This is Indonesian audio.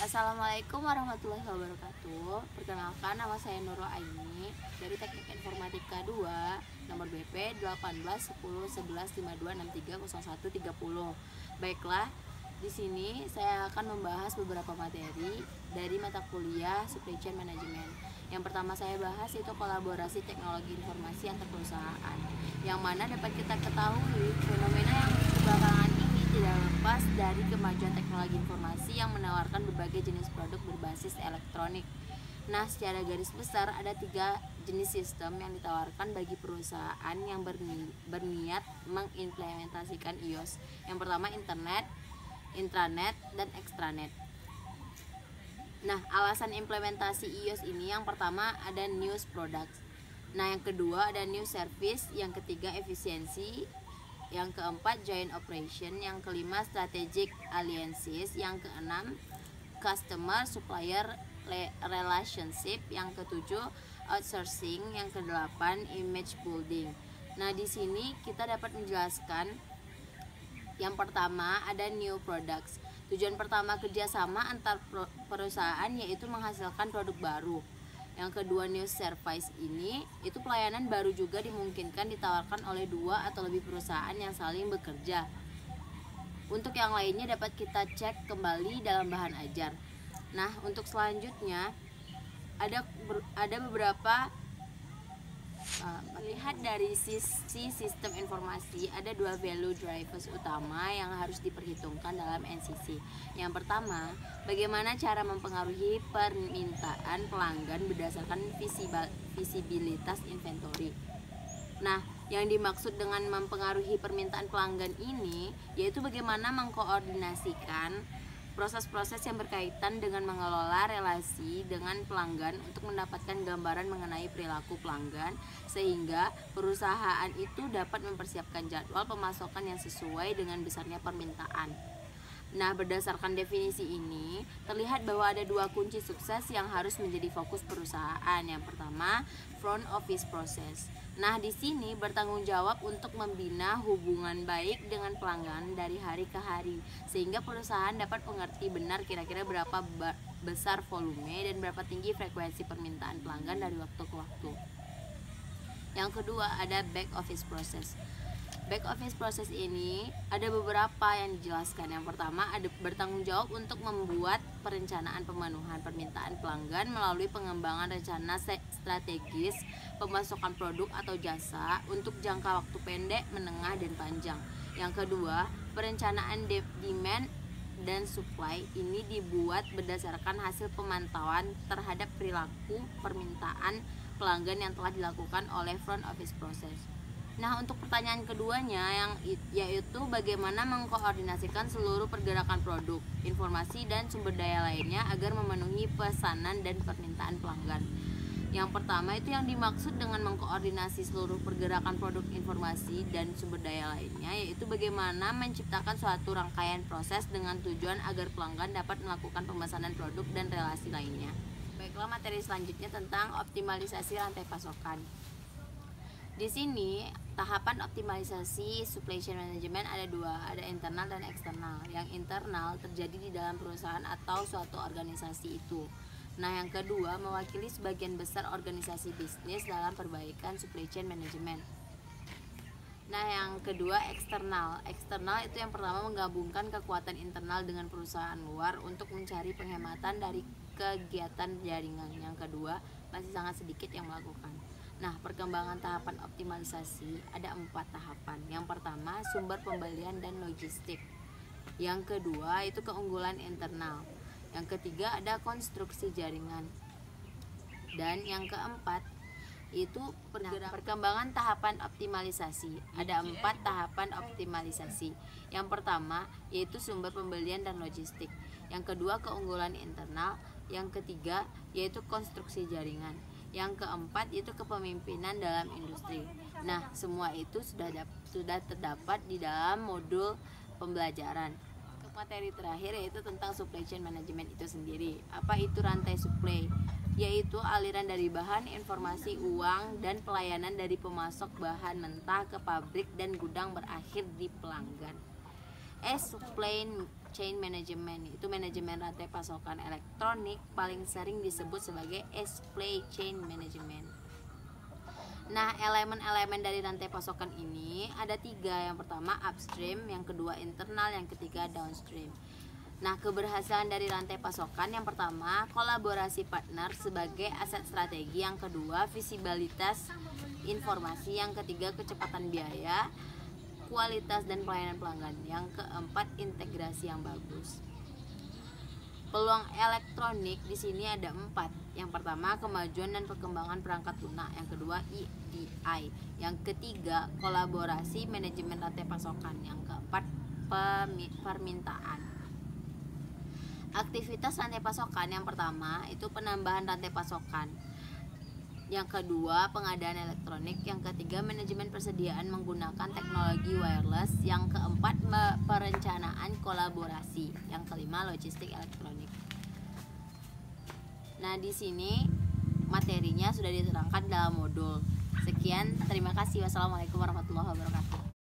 Assalamualaikum warahmatullahi wabarakatuh. Perkenalkan, nama saya Nurul Aini dari Teknik Informatika 2, nomor BP 18101152630130. Baiklah, di sini saya akan membahas beberapa materi dari mata kuliah Supply Chain Management. Yang pertama saya bahas itu kolaborasi teknologi informasi antar perusahaan, yang mana dapat kita ketahui fenomena yang belakangan ini tidak lepas dari kemajuan teknologi informasi yang menawarkan berbagai jenis produk berbasis elektronik. Nah, secara garis besar ada 3 jenis sistem yang ditawarkan bagi perusahaan yang berniat mengimplementasikan iOS. Yang pertama internet, intranet, dan extranet. Nah, alasan implementasi iOS ini yang pertama ada new products. Nah, yang kedua ada new service, yang ketiga efisiensi, yang keempat joint operation, yang kelima strategic alliances, yang keenam customer supplier relationship, yang ketujuh outsourcing, yang kedelapan image building. Nah, di sini kita dapat menjelaskan yang pertama ada new products. Tujuan pertama kerjasama antar perusahaan yaitu menghasilkan produk baru. Yang kedua new service ini itu pelayanan baru juga dimungkinkan ditawarkan oleh 2 atau lebih perusahaan yang saling bekerja. Untuk yang lainnya dapat kita cek kembali dalam bahan ajar. Nah, untuk selanjutnya ada beberapa melihat dari sisi sistem informasi ada 2 value drivers utama yang harus diperhitungkan dalam NCC. Yang pertama, bagaimana cara mempengaruhi permintaan pelanggan berdasarkan visibilitas inventory. Nah, yang dimaksud dengan mempengaruhi permintaan pelanggan ini yaitu bagaimana mengkoordinasikan proses-proses yang berkaitan dengan mengelola relasi dengan pelanggan untuk mendapatkan gambaran mengenai perilaku pelanggan sehingga perusahaan itu dapat mempersiapkan jadwal pemasokan yang sesuai dengan besarnya permintaan. Nah, berdasarkan definisi ini terlihat bahwa ada 2 kunci sukses yang harus menjadi fokus perusahaan. Yang pertama, front office process. Nah, di sini bertanggung jawab untuk membina hubungan baik dengan pelanggan dari hari ke hari sehingga perusahaan dapat mengerti benar kira-kira berapa besar volume dan berapa tinggi frekuensi permintaan pelanggan dari waktu ke waktu. Yang kedua ada back office process. Back office process ini ada beberapa yang dijelaskan. Yang pertama ada bertanggung jawab untuk membuat perencanaan pemenuhan permintaan pelanggan melalui pengembangan rencana strategis pemasokan produk atau jasa untuk jangka waktu pendek, menengah, dan panjang. Yang kedua, perencanaan demand dan supply ini dibuat berdasarkan hasil pemantauan terhadap perilaku permintaan pelanggan yang telah dilakukan oleh front office process. Nah, untuk pertanyaan keduanya yaitu bagaimana mengkoordinasikan seluruh pergerakan produk, informasi, dan sumber daya lainnya agar memenuhi pesanan dan permintaan pelanggan. Yang pertama itu yang dimaksud dengan mengkoordinasi seluruh pergerakan produk, informasi, dan sumber daya lainnya yaitu bagaimana menciptakan suatu rangkaian proses dengan tujuan agar pelanggan dapat melakukan pemesanan produk dan relasi lainnya. Baiklah, materi selanjutnya tentang optimalisasi rantai pasokan. Di sini tahapan optimalisasi supply chain management ada 2, ada internal dan eksternal. Yang internal terjadi di dalam perusahaan atau suatu organisasi itu. Nah, yang kedua mewakili sebagian besar organisasi bisnis dalam perbaikan supply chain management. Nah, yang kedua eksternal. Eksternal itu yang pertama menggabungkan kekuatan internal dengan perusahaan luar untuk mencari penghematan dari kegiatan jaringan. Yang kedua masih sangat sedikit yang melakukan. Nah, perkembangan tahapan optimalisasi ada 4 tahapan. Yang pertama, sumber pembelian dan logistik. Yang kedua, itu keunggulan internal. Yang ketiga, ada konstruksi jaringan. Dan yang keempat, itu perkembangan tahapan optimalisasi. Ada 4 tahapan optimalisasi. Yang pertama, yaitu sumber pembelian dan logistik. Yang kedua, keunggulan internal. Yang ketiga, yaitu konstruksi jaringan. Yang keempat itu kepemimpinan dalam industri. Nah, semua itu sudah terdapat di dalam modul pembelajaran. Materi terakhir yaitu tentang supply chain management itu sendiri. Apa itu rantai supply? Yaitu aliran dari bahan, informasi, uang, dan pelayanan dari pemasok bahan mentah ke pabrik dan gudang berakhir di pelanggan. Supply chain management, itu manajemen rantai pasokan elektronik, paling sering disebut sebagai supply chain management. Nah, elemen-elemen dari rantai pasokan ini ada 3. Yang pertama upstream, yang kedua internal, yang ketiga downstream. Nah, keberhasilan dari rantai pasokan yang pertama, kolaborasi partner sebagai aset strategi, yang kedua visibilitas informasi, yang ketiga kecepatan biaya, kualitas dan pelayanan pelanggan, yang keempat integrasi yang bagus. Peluang elektronik di sini ada 4. Yang pertama, kemajuan dan perkembangan perangkat lunak, yang kedua EDI, yang ketiga kolaborasi manajemen rantai pasokan, yang keempat permintaan. Aktivitas rantai pasokan yang pertama itu penambahan rantai pasokan, yang kedua pengadaan elektronik, yang ketiga manajemen persediaan menggunakan teknologi wireless, yang keempat perencanaan kolaborasi, yang kelima logistik elektronik. Nah, di sini materinya sudah diterangkan dalam modul. Sekian, terima kasih. Wassalamualaikum warahmatullahi wabarakatuh.